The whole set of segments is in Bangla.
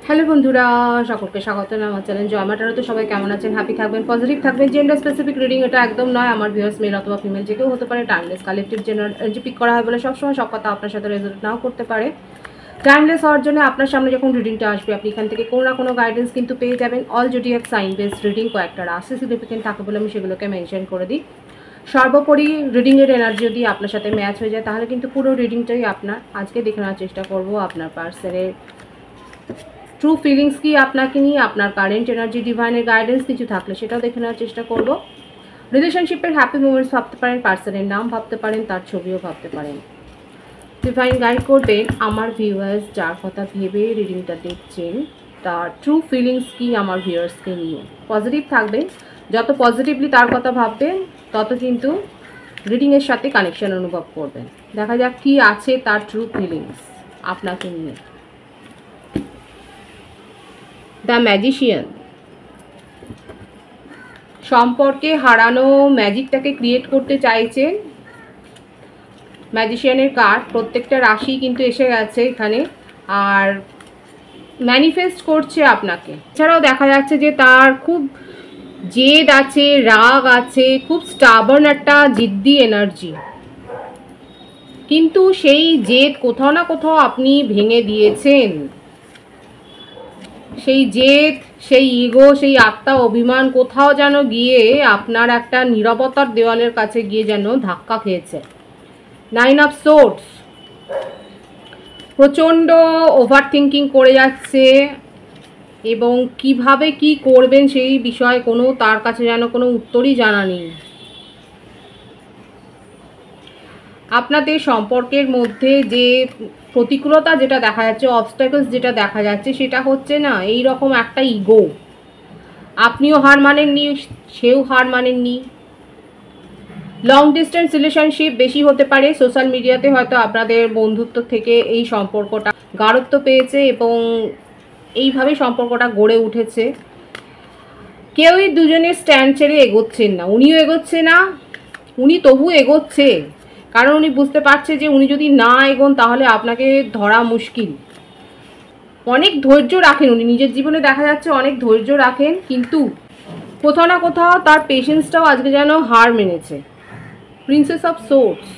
হ্যালো বন্ধুরা, সকলকে স্বাগত আমার চ্যানেল জয় মা ট্যারোতে। সবাই কেমন আছেন? হ্যাপি থাকবেন, পজিটিভ থাকবেন। জেন্ডার স্পেসিফিক রিডিং এটা একদম নয়। আমার ভিউয়ার্স মেল অথবা ফিমেল যে কেউ হতে পারে। টাইমলেস কালেকটিভ জেনারেল যে পিক করা হয় বলে সবসময় সব কথা আপনার সাথে রেজোনেট নাও করতে পারে। টাইমলেস হওয়ার জন্য আপনার সামনে যখন রিডিংটা আসবে আপনি এখান থেকে কোনো না কোনো গাইডেন্স কিন্তু পেয়ে যাবেন। All zodiac sign based reading কয়েকটা রাশি সিগনিফিকেন্ট থাকে বলে আমি সেগুলোকে মেনশন করে দিই। সর্বোপরি রিডিংয়ের এনার্জি যদি আপনার সাথে ম্যাচ হয়ে যায় তাহলে কিন্তু পুরো রিডিংটাই আপনার। আজকে দেখে নেওয়ার চেষ্টা করব আপনার পার্সনের ট্রু ফিলিংস কি আপনাকে নিয়ে, আপনার কারেন্ট এনার্জি, ডিভাইনের গাইডেন্স কিছু থাকলে সেটাও দেখে নেওয়ার চেষ্টা করব। রিলেশনশিপের হ্যাপি মোমেন্টস ভাবতে পারেন, পার্সনের নাম ভাবতে পারেন, তার ছবিও ভাবতে পারেন। ডিভাইন গাইড করবেন আমার ভিউয়ার্স যার কথা ভেবে রিডিংটা দেখছেন তার ট্রু ফিলিংস কি আমার ভিউয়ার্সকে নিয়ে। পজিটিভ থাকবেন, যত পজিটিভলি তার কথা ভাববেন তত কিন্তু রিডিংয়ের সাথে কানেকশন অনুভব করবেন। দেখা যাক কি আছে তার ট্রু ফিলিংস আপনাকে নিয়ে। দ্য ম্যাজিশিয়ান, সম্পর্কে হারানো ম্যাজিকটাকে ক্রিয়েট করতে চাইছেন। ম্যাজিশিয়ানের কার্ড প্রত্যেকটা রাশি কিন্তু এসে গেছে এখানে, আর ম্যানিফেস্ট করছে আপনাকে। এছাড়াও দেখা যাচ্ছে যে তার খুব জেদ আছে, রাগ আছে, খুব স্টাবার্ন একটা জিদ্দি এনার্জি, কিন্তু সেই জেদ কোথাও না কোথাও আপনি ভেঙে দিয়েছেন। সেই জেদ, সেই ইগো, সেই আত্মা অভিমান কোথাও যেন গিয়ে আপনার একটা নীরবতার দেওয়ালের কাছে গিয়ে যেন ধাক্কা খেয়েছে। 9 অফ সোর্ডস, প্রচণ্ড ওভার থিঙ্কিং করে যাচ্ছে এবং কিভাবে কি করবেন সেই বিষয়ে কোনো তার কাছে যেন কোনো উত্তরই জানা নেই। আপনাদের সম্পর্কের মধ্যে যে প্রতিকূলতা যেটা দেখা যাচ্ছে, অবস্ট্যাকলস যেটা দেখা যাচ্ছে, সেটা হচ্ছে না এই রকম একটা ইগো। আপনিও হার মানেননি, সেও হার মানেননি। লং ডিস্টেন্স রিলেশনশিপ বেশি হতে পারে। সোশ্যাল মিডিয়াতে হয়তো আপনাদের বন্ধুত্ব থেকে এই সম্পর্কটা গাঢ়ত্ব পেয়েছে এবং এইভাবে সম্পর্কটা গড়ে উঠেছে। কেউই দুজনের স্ট্যান্ড ছেড়ে এগোচ্ছেন না। উনিও এগোচ্ছে না, উনি তবু এগোচ্ছে, কারণ উনি বুঝতে পারছে যে উনি যদি না এগোন তাহলে আপনাকে ধরা মুশকিল। অনেক ধৈর্য রাখেন উনি নিজের জীবনে, দেখা যাচ্ছে অনেক ধৈর্য রাখেন, কিন্তু কোথাও না কোথাও তার পেশেন্সটাও আজকে যেন হার মেনেছে। প্রিন্সেস অফ সোর্ডস,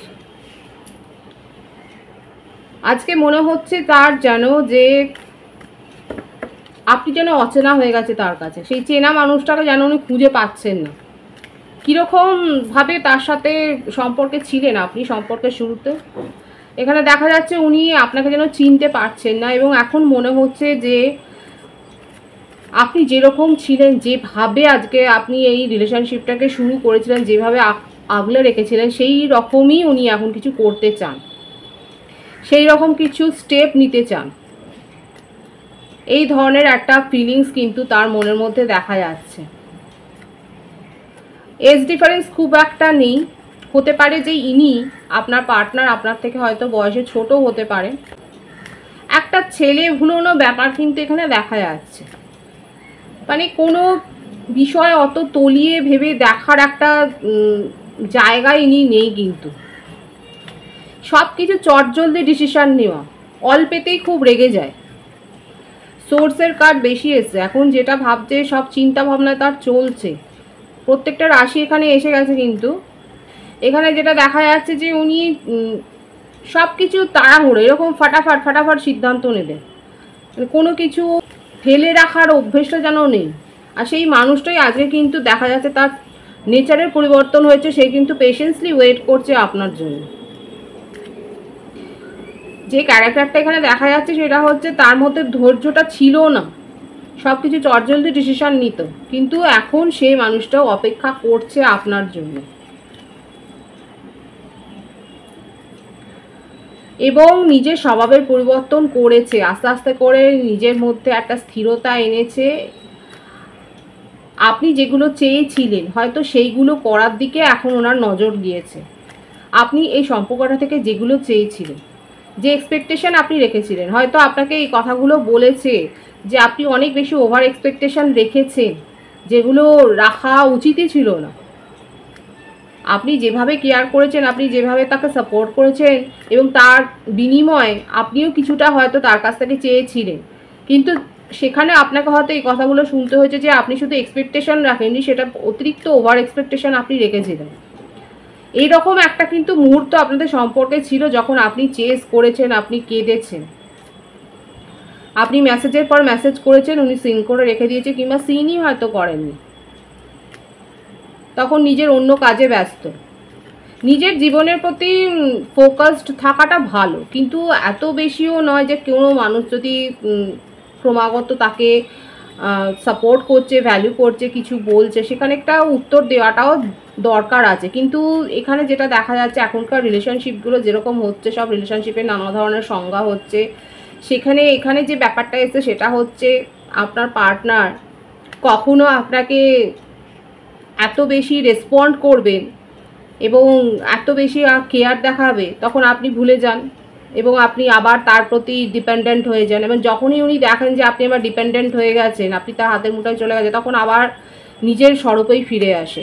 আজকে মনে হচ্ছে তার যেন যে আপনি যেন অচেনা হয়ে গেছে তার কাছে। সেই চেনা মানুষটাকে যেন উনি খুঁজে পাচ্ছেন না। কীরকমভাবে তার সাথে সম্পর্কে ছিলেন আপনি সম্পর্কের শুরুতে, এখানে দেখা যাচ্ছে উনি আপনাকে যেন চিনতে পারছেন না এবং এখন মনে হচ্ছে যে আপনি যেরকম ছিলেন, যেভাবে আজকে আপনি এই রিলেশনশিপটাকে শুরু করেছিলেন, যেভাবে আগলে রেখেছিলেন, সেই রকমই উনি এখন কিছু করতে চান, সেই রকম কিছু স্টেপ নিতে চান। এই ধরনের একটা ফিলিংস কিন্তু তার মনের মধ্যে দেখা যাচ্ছে। এজ ডিফারেন্স খুব একটা নেই। হতে পারে যে ইনি আপনার পার্টনার আপনার থেকে হয়তো বয়সে ছোট হতে পারে। একটা ছেলে ভুলোনো ব্যাপার কিন্তু এখানে দেখা যাচ্ছে। মানে কোনো বিষয় অত তলিয়ে ভেবে দেখার একটা জায়গায় ইনি নেই, কিন্তু সব কিছু চটজলদি ডিসিশান নেওয়া, অল্পেতেই খুব রেগে যায়। সোর্সের কার্ড বেশি এসছে। এখন যেটা ভাবছে সব চিন্তা ভাবনা তার চলছে। প্রত্যেকটা রাশি এখানে এসে গেছে, কিন্তু এখানে যেটা দেখা যাচ্ছে যে উনি সব কিছু তাড়াহুড়ো, এরকম ফাটাফাট সিদ্ধান্ত নেবে। কোনো কিছু ফেলে রাখার অভ্যেসটা যেন নেই। আর সেই মানুষটাই আজকে কিন্তু দেখা যাচ্ছে তার নেচারের পরিবর্তন হয়েছে। সে কিন্তু পেশেন্সলি ওয়েট করছে আপনার জন্য। যে ক্যারেক্টারটা এখানে দেখা যাচ্ছে সেটা হচ্ছে তার মধ্যে ধৈর্যটা ছিল না, সব কিছু চটজলদি ডিসিশন নিত, কিন্তু এখন সেই মানুষটাও অপেক্ষা করছে আপনার জন্য এবং নিজের স্বভাবের পরিবর্তন করেছে। আস্তে আস্তে করে নিজের মধ্যে একটা স্থিরতা এনেছে। আপনি যেগুলো চেয়েছিলেন হয়তো সেইগুলো করার দিকে এখন ওনার নজর গিয়েছে। আপনি এই সম্পর্কটা থেকে যেগুলো চেয়েছিলেন, যে এক্সপেকটেশন আপনি রেখেছিলেন, হয়তো আপনাকে এই কথাগুলো বলেছে যে আপনি অনেক বেশি ওভার এক্সপেকটেশন রেখেছেন, যেগুলো রাখা উচিতই ছিল না। আপনি যেভাবে কেয়ার করেছেন, আপনি যেভাবে তাকে সাপোর্ট করেছেন এবং তার বিনিময়ে আপনিও কিছুটা হয়তো তার কাছ থেকে চেয়েছিলেন, কিন্তু সেখানে আপনাকে হয়তো এই কথাগুলো শুনতে হয়েছে যে আপনি শুধু এক্সপেকটেশন রাখেননি, সেটা অতিরিক্ত ওভার এক্সপেকটেশন আপনি রেখেছিলেন। এইরকম একটা কিন্তু মুহূর্ত আপনাদের সম্পর্কে ছিল যখন আপনি চেস করেছেন, আপনি কেঁদেছেন, আপনি মেসেজের পর মেসেজ করেছেন, উনি সিন করে রেখে দিয়েছে, কিংবা সিনই হয়তো করেননি, তখন নিজের অন্য কাজে ব্যস্ত। নিজের জীবনের প্রতি ফোকাসড থাকাটা ভালো, কিন্তু এত বেশিও নয় যে কোনো মানুষ যদি ক্রমাগত তাকে সাপোর্ট করছে, ভ্যালু করছে, কিছু বলছে, সেখানে একটা উত্তর দেওয়াটাও দরকার আছে। কিন্তু এখানে যেটা দেখা যাচ্ছে এখনকার রিলেশনশিপগুলো যেরকম হচ্ছে, সব রিলেশনশিপের নানা ধরনের সংজ্ঞা হচ্ছে, সেখানে এখানে যে ব্যাপারটা এসছে সেটা হচ্ছে আপনার পার্টনার কখনো আপনাকে এত বেশি রেসপন্ড করবেন এবং এত বেশি কেয়ার দেখাবে, তখন আপনি ভুলে যান এবং আপনি আবার তার প্রতি ডিপেন্ডেন্ট হয়ে যান। এবং যখনই উনি দেখেন যে আপনি আবার ডিপেন্ডেন্ট হয়ে গেছেন, আপনি তার হাতের মুঠোয় চলে গেছে, তখন আবার নিজের স্বরূপেই ফিরে আসে।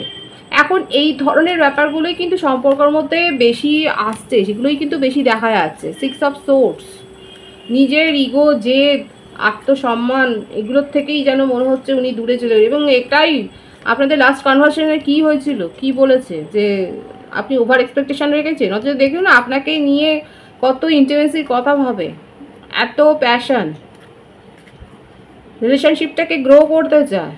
এখন এই ধরনের ব্যাপারগুলোই কিন্তু সম্পর্কের মধ্যে বেশি আসছে, সেগুলোই কিন্তু বেশি দেখা যাচ্ছে। 6 অফ সোর্স, নিজের ইগো, জেদ, আত্মসম্মান, এগুলোর থেকেই যেন মনে হচ্ছে উনি দূরে চলে গেলেন। এবং এটাই আপনাদের লাস্ট কনভারসেশনে কী হয়েছিল, কি বলেছে যে আপনি ওভার এক্সপেকটেশন রেখেছেন, অথচ দেখুন না আপনাকে নিয়ে কত ইন্টিমেসির কথা ভাবে, এত প্যাশন, রিলেশনশিপটাকে গ্রো করতে চায়,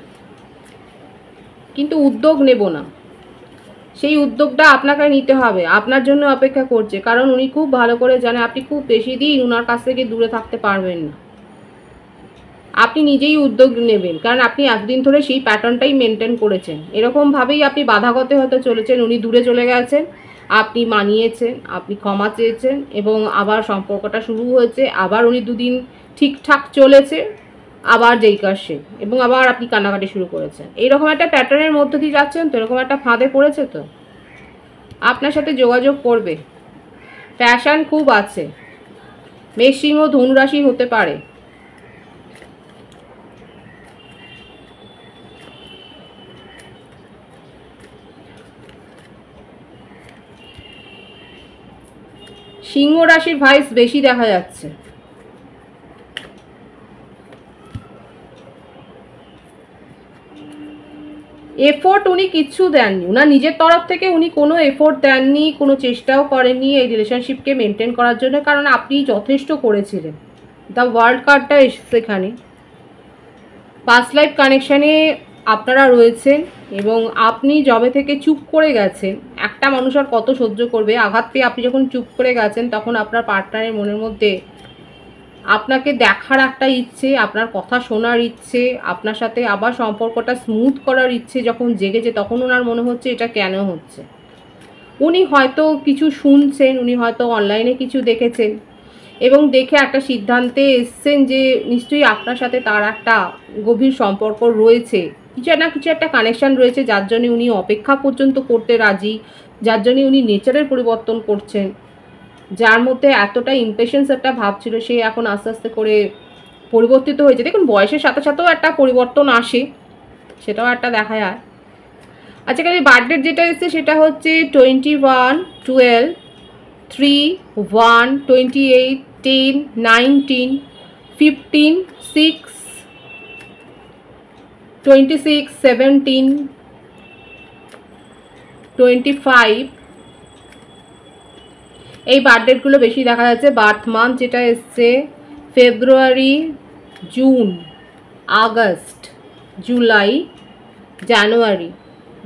কিন্তু উদ্যোগ নেব না। সেই উদ্যোগটা আপনাকে নিতে হবে, আপনার জন্য অপেক্ষা করছে, কারণ উনি খুব ভালো করে জানে আপনি খুব বেশি দিন ওনার কাছ থেকে দূরে থাকতে পারবেন না। আপনি নিজেই উদ্যোগ নেবেন, কারণ আপনি এতদিন ধরে সেই প্যাটার্নটাই মেনটেন করেছেন। এরকমভাবেই আপনি বাধাগত হতে চলেছেন। উনি দূরে চলে গেছেন, আপনি মানিয়েছেন, আপনি ক্ষমা চেয়েছেন, এবং আবার সম্পর্কটা শুরু হয়েছে। আবার উনি দুদিন ঠিকঠাক চলেছে, আবার যেই কাজ সে, এবং আবার আপনি কান্নাকাটি শুরু করেছেন। এইরকম একটা প্যাটার্নের মধ্যে দিয়ে যাচ্ছেন তো, এরকম একটা ফাঁদে পড়েছে তো। আপনার সাথে যোগাযোগ করবে, প্যাশন খুব আছে, মেষ সিংহ ধনুরাশি হতে পারে। সিংহ রাশির ভাইস বেশি দেখা যাচ্ছে। এফোর্ট উনি কিচ্ছু দেননি, ওনার নিজের তরফ থেকে উনি কোনো এফোর্ট দেননি, কোনো চেষ্টাও করেননি এই রিলেশনশিপকে মেনটেন করার জন্য, কারণ আপনি যথেষ্ট করেছিলেন। দ্য ওয়ার্ল্ড কার্ডটা এসছে এখানে। পাস্ট লাইফ কানেকশানে আপনারা রয়েছেন, এবং আপনি যবে থেকে চুপ করে গেছেন, একটা মানুষ আর কত সহ্য করবে, আঘাত পেয়ে আপনি যখন চুপ করে গেছেন, তখন আপনার পার্টনারের মনের মধ্যে আপনাকে দেখার একটা ইচ্ছে, আপনার কথা শোনার ইচ্ছে, আপনার সাথে আবার সম্পর্কটা স্মুথ করার ইচ্ছে যখন জেগেছে, তখন ওনার মনে হচ্ছে এটা কেন হচ্ছে। উনি হয়তো কিছু শুনছেন, উনি হয়তো অনলাইনে কিছু দেখেছেন, এবং দেখে একটা সিদ্ধান্তে এসছেন যে নিশ্চয়ই আপনার সাথে তার একটা গভীর সম্পর্ক রয়েছে, কিছু না কিছু একটা কানেকশান রয়েছে, যার জন্য উনি অপেক্ষা পর্যন্ত করতে রাজি, যার জন্য উনি নেচারের পরিবর্তন করছেন, যার মধ্যে এতটা ইম্পেশেন্স একটা ভাব ছিল, সে এখন আস্তে আস্তে করে পরিবর্তিত হয়েছে। দেখুন বয়সের সাথে সাথেও একটা পরিবর্তন আসে, সেটাও একটা দেখা যায়। আচ্ছা, কাল বার্থডে যেটা এসছে সেটা হচ্ছে 21, 21, 10, 19, 15, 6, 26, 17, 25, এই বার্থডেটগুলো বেশি দেখা যাচ্ছে। বার্থ মান্থ যেটা এসছে ফেব্রুয়ারি, জুন, আগস্ট, জুলাই, জানুয়ারি,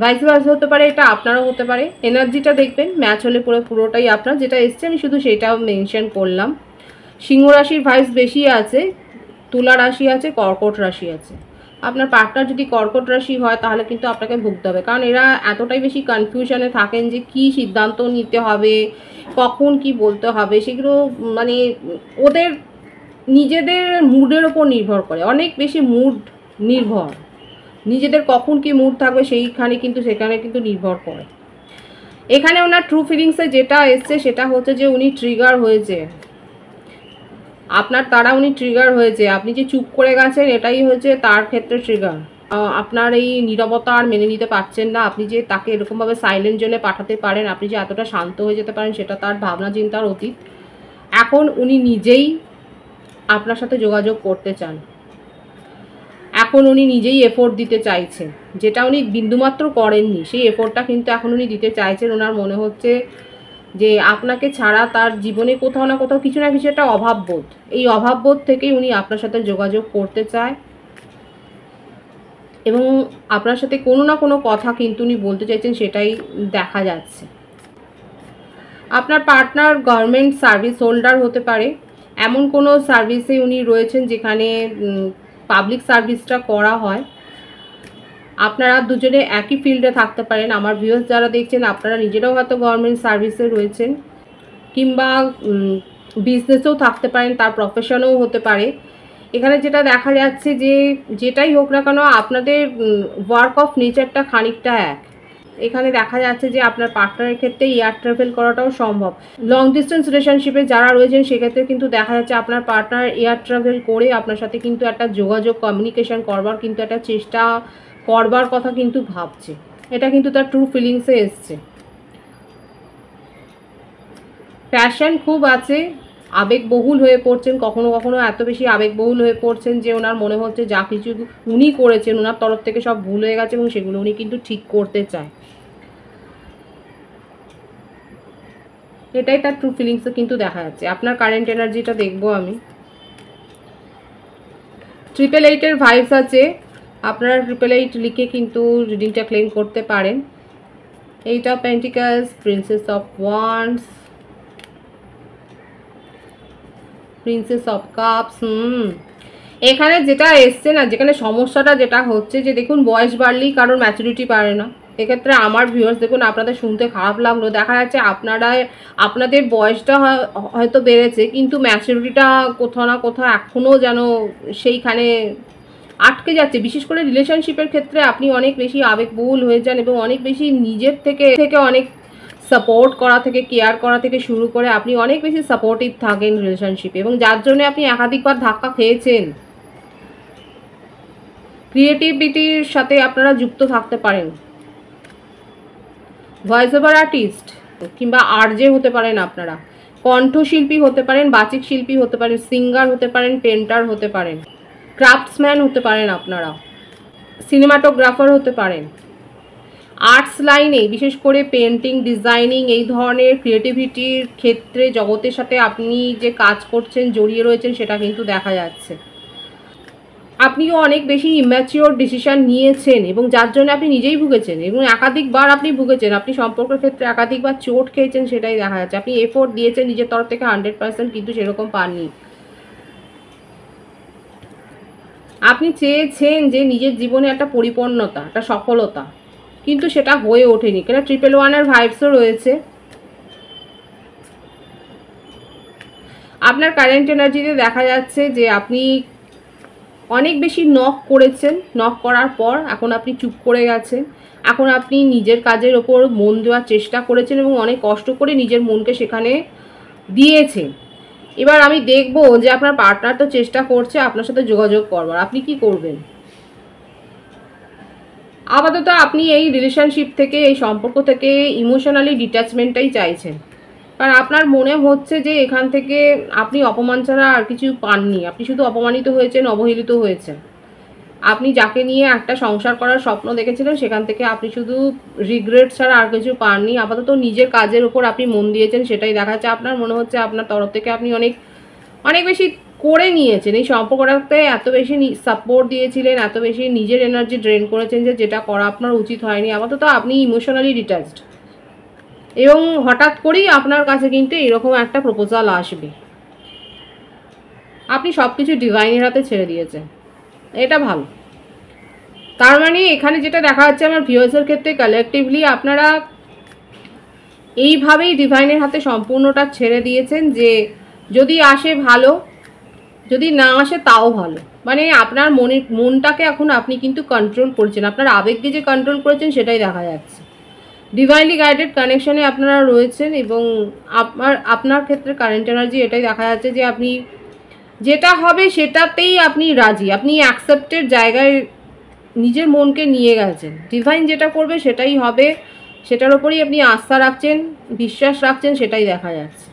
ভাইস ভার্সা হতে পারে, এটা আপনারও হতে পারে। এনার্জিটা দেখবেন ম্যাচ হলে পুরোটাই আপনার। যেটা এসছে আমি শুধু সেটাও মেনশন করলাম। সিংহ রাশির ভাইস বেশি আছে, তুলা রাশি আছে, কর্কট রাশি আছে। আপনার পার্টনার যদি কর্কট রাশি হয় তাহলে কিন্তু আপনাকে ভুগতে হবে, কারণ এরা এতটাই বেশি কনফিউশনে থাকেন যে কি সিদ্ধান্ত নিতে হবে, কখন কি বলতে হবে, সেগুলো মানে ওদের নিজেদের মুডের ওপর নির্ভর করে, অনেক বেশি মুড নির্ভর, নিজেদের কখন কি মুড থাকবে সেইখানে কিন্তু সেখানে কিন্তু নির্ভর করে। এখানে ওনার ট্রু ফিলিংসে যেটা এসছে সেটা হচ্ছে যে উনি ট্রিগার হয়েছে, আপনার দ্বারা উনি ট্রিগার হয়েছে। আপনি যে চুপ করে গেছেন এটাই হয়েছে তার ক্ষেত্রে ট্রিগার। আপনার এই নীরবতা আর মেনে নিতে পারছেন না, আপনি যে তাকে এরকমভাবে সাইলেন্ট জোনে পাঠাতে পারেন, আপনি যে এতটা শান্ত হয়ে যেতে পারেন, সেটা তার ভাবনা চিন্তার অতীত। এখন উনি নিজেই আপনার সাথে যোগাযোগ করতে চান, এখন উনি নিজেই এফোর্ট দিতে চাইছেন, যেটা উনি বিন্দুমাত্র করেননি সেই এফোর্টটা কিন্তু এখন উনি দিতে চাইছেন। ওনার মনে হচ্ছে যে আপনাকে ছাড়া তার জীবনে কোথাও না কোথাও কিছু না কিছু একটা অভাববোধ, এই অভাববোধ থেকেই উনি আপনার সাথে যোগাযোগ করতে চায় এবং আপনার সাথে কোনো না কোনো কথা কিন্তু উনি বলতে চাইছেন, সেটাই দেখা যাচ্ছে। আপনার পার্টনার গভর্নমেন্ট সার্ভিস হোল্ডার হতে পারে, এমন কোনো সার্ভিসে উনি রয়েছেন যেখানে পাবলিক সার্ভিসটা করা হয়। আপনারা দুজনে একই ফিল্ডে থাকতে পারেন। আমার ভিউয়ার্স যারা দেখছেন আপনারা নিজেরাও হয়তো গভর্নমেন্ট সার্ভিসে রয়েছেন, কিংবা বিজনেসেও থাকতে পারেন, তার প্রফেশনও হতে পারে। এখানে যেটা দেখা যাচ্ছে যে যেটাই হোক না কেন আপনাদের ওয়ার্ক অফ নেচারটা খানিকটা এক। এখানে দেখা যাচ্ছে যে আপনার পার্টনারের ক্ষেত্রে এয়ার ট্রাভেল করাটাও সম্ভব। লং ডিস্টেন্স রিলেশনশিপে যারা রয়েছেন সেক্ষেত্রে কিন্তু দেখা যাচ্ছে আপনার পার্টনার এয়ার ট্রাভেল করে আপনার সাথে কিন্তু একটা যোগাযোগ কমিউনিকেশন করবার কিন্তু একটা চেষ্টা করবার কথা কিন্তু ভাবছে। এটা কিন্তু তার ট্রু ফিলিংসে এসছে। প্যাশন খুব আছে, আবেগবহুল হয়ে পড়ছেন, কখনো কখনো এত বেশি আবেগবহুল হয়ে পড়ছেন যে ওনার মনে হচ্ছে যা কিছু উনি করেছেন ওনার তরফ থেকে সব ভুল হয়ে গেছে এবং সেগুলো উনি কিন্তু ঠিক করতে চায়। এটাই তার ট্রু ফিলিংসে কিন্তু দেখা যাচ্ছে। আপনার কারেন্ট এনার্জিটা দেখবো আমি। 888-এর ভাইবস আছে, আপনারা 888 লিখে কিন্তু রিডিংটা ক্লেম করতে পারেন। 8 of pentacles, princess of wands, princess of cups. এখানে যেটা এসছে না, যেখানে সমস্যাটা যেটা হচ্ছে যে দেখুন বয়স বাড়লেই কারোর ম্যাচুরিটি বাড়ে না। এক্ষেত্রে আমার ভিউয়ার্স দেখুন আপনাদের শুনতে খারাপ লাগলো, দেখা যাচ্ছে আপনাদের বয়সটা হয়তো বেড়েছে কিন্তু ম্যাচুরিটিটা কোথাও না কোথাও এখনও যেন সেইখানে আটকে যাচ্ছে। বিশেষ করে রিলেশনশিপের ক্ষেত্রে আপনি অনেক বেশি আবেগবহুল হয়ে যান এবং অনেক বেশি নিজের থেকে অনেক সাপোর্ট করা থেকে কেয়ার করা থেকে শুরু করে আপনি অনেক বেশি সাপোর্টিভ থাকেন রিলেশনশিপে, এবং যার জন্য আপনি একাধিকবার ধাক্কা খেয়েছেন। ক্রিয়েটিভিটির সাথে আপনারা যুক্ত থাকতে পারেন। ভয়েস ওভার আর্টিস্ট কিংবা আরজে হতে পারেন, আপনারা কণ্ঠশিল্পী হতে পারেন, বাচিক শিল্পী হতে পারেন, সিঙ্গার হতে পারেন, পেন্টার হতে পারেন, ক্রাফটসম্যান হতে পারেন, আপনারা সিনেমাটোগ্রাফার হতে পারেন। আর্টস লাইনে বিশেষ করে পেন্টিং, ডিজাইনিং, এই ধরনের ক্রিয়েটিভিটির ক্ষেত্রে জগতের সাথে আপনি যে কাজ করছেন, জড়িয়ে রয়েছেন, সেটা কিন্তু দেখা যাচ্ছে। আপনিও অনেক বেশি ইম্যাচিওর ডিসিশন নিয়েছেন এবং যার জন্য আপনি নিজেই ভুগেছেন এবং একাধিকবার আপনি ভুগেছেন। আপনি সম্পর্কের ক্ষেত্রে একাধিকবার চোট খেয়েছেন, সেটাই দেখা যাচ্ছে। আপনি এফোর্ট দিয়েছেন নিজের তরফ থেকে 100%, কিন্তু সেরকম পাননি। আপনি চেয়েছেন যে নিজের জীবনে একটা পরিপূর্ণতা, একটা সফলতা, কিন্তু সেটা হয়ে ওঠেনি। কেন 111-এর ভাইবসও রয়েছে। আপনার কারেন্ট এনার্জিতে দেখা যাচ্ছে যে আপনি অনেক বেশি নক করেছেন, নক করার পর এখন আপনি চুপ করে গেছেন। এখন আপনি নিজের কাজের ওপর মন দেওয়ার চেষ্টা করেছেন এবং অনেক কষ্ট করে নিজের মনকে সেখানে দিয়েছেন। এবার আমি দেখব যে আপনার পার্টনার তো চেষ্টা করছে আপনার সাথে যোগাযোগ করবার, আপনি কি করবেন। আপাতত আপনি এই রিলেশনশিপ থেকে, এই সম্পর্ক থেকে ইমোশনালি ডিট্যাচমেন্টটাই চাইছেন, কারণ আপনার মনে হচ্ছে যে এখান থেকে আপনি অপমান ছাড়া আর কিছু পাননি। আপনি শুধু অপমানিত হয়েছেন, অবহেলিত হয়েছেন। আপনি যাকে নিয়ে একটা সংসার করার স্বপ্ন দেখেছিলেন সেখান থেকে আপনি শুধু রিগ্রেট ছাড়া আর কিছু পাননি। আপাতত নিজের কাজের উপর আপনি মন দিয়েছেন, সেটাই দেখা যাচ্ছে। আপনার মনে হচ্ছে আপনার তরফ থেকে আপনি অনেক বেশি করে নিয়েছেন এই সম্পর্কটাতে, এত বেশি সাপোর্ট দিয়েছিলেন, এত বেশি নিজের এনার্জি ড্রেন করেছেন যে যেটা করা আপনার উচিত হয়নি। আপাতত আপনি ইমোশনালি ডিট্যাচড এবং হঠাৎ করেই আপনার কাছে কিন্তু এরকম একটা প্রপোজাল আসবে। আপনি সব কিছু ডিভাইনের হাতে ছেড়ে দিয়েছেন, এটা ভালো। তার মানে এখানে যেটা দেখা যাচ্ছে আমার ভিউয়ার্সের ক্ষেত্রে কালেকটিভলি আপনারা এইভাবেই ডিভাইনের হাতে সম্পূর্ণটা ছেড়ে দিয়েছেন যে যদি আসে ভালো, যদি না আসে তাও ভালো। মানে আপনার মনটাকে এখন আপনি কিন্তু কন্ট্রোল করছেন, আপনার আবেগকে যে কন্ট্রোল করেছেন সেটাই দেখা যাচ্ছে। ডিভাইনলি গাইডেড কানেকশনে আপনারা রয়েছেন এবং আপনার ক্ষেত্রে কারেন্ট এনার্জি এটাই দেখা যাচ্ছে যে আপনি যেটা হবে সেটাতেই আপনি রাজি, আপনি অ্যাকসেপ্টের জায়গায় নিজের মনকে নিয়ে গেছেন। ডিভাইন যেটা করবে সেটাই হবে, সেটার ওপরেই আপনি আস্থা রাখছেন, বিশ্বাস রাখছেন, সেটাই দেখা যাচ্ছে।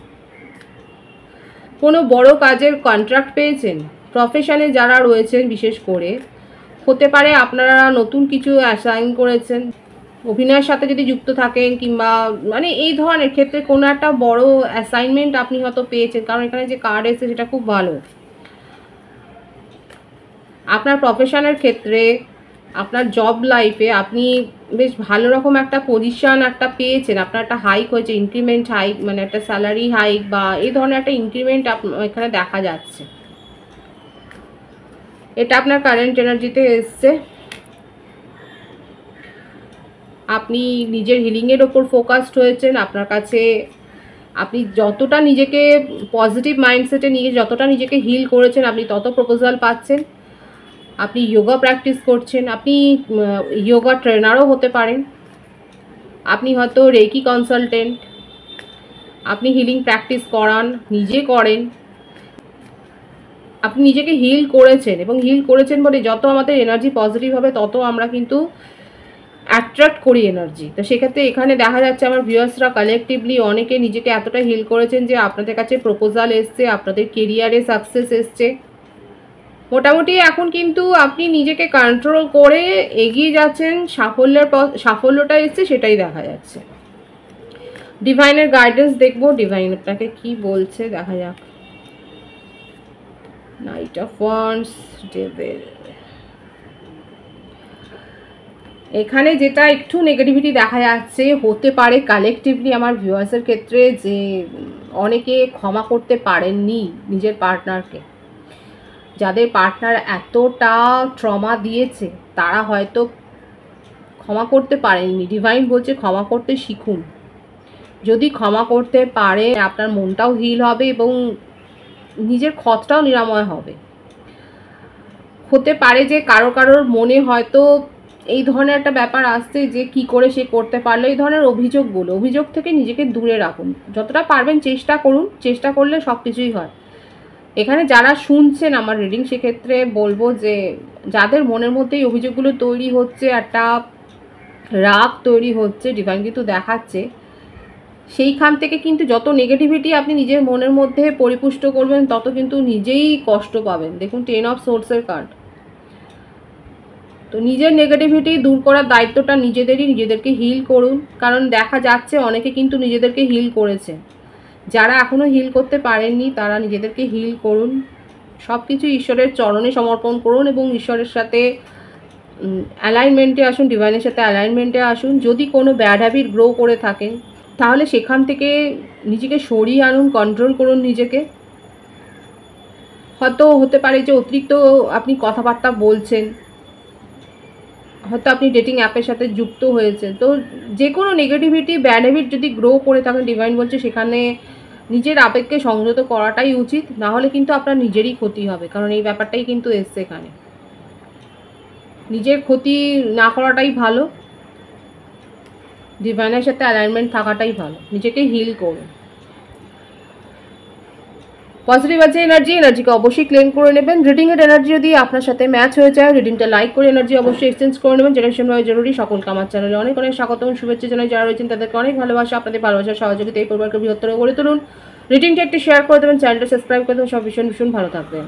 কোনো বড় কাজের কন্ট্রাক্ট পেয়েছেন, প্রফেশনে যারা রয়েছেন বিশেষ করে হতে পারে আপনারা নতুন কিছু অ্যাসাইন করেছেন, অভিনয়ের সাথে যদি যুক্ত থাকেন, কিংবা মানে এই ধরনের ক্ষেত্রে কোনো একটা বড় অ্যাসাইনমেন্ট আপনি হয়তো পেয়েছেন, কারণ এখানে যে কার্ড এসেছে সেটা খুব ভালো। আপনার প্রফেশনের ক্ষেত্রে, আপনার জব লাইফে আপনি বেশ ভালো রকম একটা পজিশন একটা পেয়েছেন, আপনার একটা হাইক হয়েছে, ইনক্রিমেন্ট হাইক, মানে একটা স্যালারি হাইক বা এই ধরনের একটা ইনক্রিমেন্ট এখানে দেখা যাচ্ছে। এটা আপনার কারেন্ট এনার্জিতে এসছে। আপনি নিজের হিলিংয়ের ওপর ফোকাসড হয়েছেন। আপনার কাছে আপনি যতটা নিজেকে পজিটিভ মাইন্ডসেটে নিয়ে যতটা নিজেকে হিল করেছেন, আপনি তত প্রপোজাল পাচ্ছেন। আপনি যোগা প্র্যাকটিস করছেন, আপনি যোগা ট্রেনারও হতে পারেন, আপনি হয়তো রেকি কনসালটেন্ট, আপনি হিলিং প্র্যাকটিস করান, নিজে করেন, আপনি নিজেকে হিল করেছেন। এবং হিল করেছেন বলে যত আমাদের এনার্জি পজিটিভ হবে তত আমরা কিন্তু অ্যাট্রাক্ট করি এনার্জি। তো সেক্ষেত্রে এখানে দেখা যাচ্ছে আমার ভিউয়ার্সরা কালেকটিভলি অনেকে নিজেকে এতটা হিল করেছেন যে আপনাদের কাছে প্রপোজাল এসছে, আপনাদের কেরিয়ারে সাকসেস এসছে। মোটামুটি এখন কিন্তু আপনি নিজেকে কন্ট্রোল করে এগিয়ে যাচ্ছেন, সাফল্যটা এসছে সেটাই দেখা যাচ্ছে। ডিভাইনের গাইডেন্স দেখবো, ডিভাইন আপনাকে কি বলছে দেখা যাক। Night of wands, devil. এখানে যেটা একটু নেগেটিভিটি দেখা যাচ্ছে, হতে পারে কালেকটিভলি আমার ভিউয়ার্সের ক্ষেত্রে যে অনেকে ক্ষমা করতে পারেননি নিজের পার্টনারকে। যাদের পার্টনার এতটা ট্রমা দিয়েছে তারা হয়তো ক্ষমা করতে পারেননি। ডিভাইন বলছে ক্ষমা করতে শিখুন। যদি ক্ষমা করতে পারে আপনার মনটাও হিল হবে এবং নিজের ক্ষতটাও নিরাময় হবে। হতে পারে যে কারোর মনে হয়তো এই ধরনের একটা ব্যাপার আসছে যে কি করে সে করতে পারলো, এই ধরনের অভিযোগ থেকে নিজেকে দূরে রাখুন। যতটা পারবেন চেষ্টা করুন, চেষ্টা করলে সব কিছুই হয়। এখানে যারা শুনছেন আমার রিডিং, সেক্ষেত্রে বলবো যে যাদের মনের মধ্যে এই অভিযোগগুলো তৈরি হচ্ছে, একটা রাগ তৈরি হচ্ছে, ডিভাইন কিন্তু দেখাচ্ছে সেইখান থেকে কিন্তু যত নেগেটিভিটি আপনি নিজের মনের মধ্যে পরিপুষ্ট করবেন তত কিন্তু নিজেই কষ্ট পাবেন। দেখুন 10 অফ সোর্সের কার্ড। তো নিজের নেগেটিভিটি দূর করার দায়িত্বটা নিজেদেরকে হিল করুন। কারণ দেখা যাচ্ছে অনেকে কিন্তু নিজেদেরকে হিল করেছে। যারা এখনও হিল করতে পারেননি তারা নিজেদেরকে হিল করুন। সব কিছু ঈশ্বরের চরণে সমর্পণ করুন এবং ঈশ্বরের সাথে অ্যালাইনমেন্টে আসুন, ডিভাইনের সাথে অ্যালাইনমেন্টে আসুন। যদি কোনো ব্যাড হ্যাবিট গ্রো করে থাকেন তাহলে সেখান থেকে নিজেকে সরিয়ে আনুন, কন্ট্রোল করুন নিজেকে। হয়তো হতে পারে যে অতিরিক্ত আপনি কথাবার্তা বলছেন, হয়তো আপনি ডেটিং অ্যাপের সাথে যুক্ত হয়েছেন। তো যে কোনো নেগেটিভিটি, ব্যাড হ্যাবিট যদি গ্রো করে থাকেন, ডিভাইন বলছে সেখানে নিজের আবেগকে সংযত করাটাই উচিত, না হলে কিন্তু আপনার নিজেরই ক্ষতি হবে। কারণ এই ব্যাপারটাই কিন্তু এসছে এখানে। নিজের ক্ষতি না করাটাই ভালো, ডিভাইনের সাথে অ্যালাইনমেন্ট থাকাটাই ভালো। নিজেকে হিল করুন। পজিটিভ আছে এনার্জিকে অবশ্যই ক্লেম করে নেবেন। রিডিংয়ের এনার্জি যদি আপনার সাথে ম্যাচ হয়ে যায়, রিডিংটা লাইক করে এনার্জি অবশ্যই এক্সচেঞ্জ করে নেবেন, যেটা ভীষণভাবে জরুরি। সকলকে আমার চ্যানেলে অনেক স্বাগত এবং শুভেচ্ছা জানাই। যারা রয়েছেন তাদেরকে অনেক ভালোবাসা। আপনাদের ভালোবাসার সহযোগিতা এই পরিবারকে বৃহত্তর গড়ে তুলুন। রিডিংটা একটু শেয়ার করে দেবেন, চ্যানেলটা সাবস্ক্রাইব করে দেবেন। সব ভীষণ ভালো থাকবেন।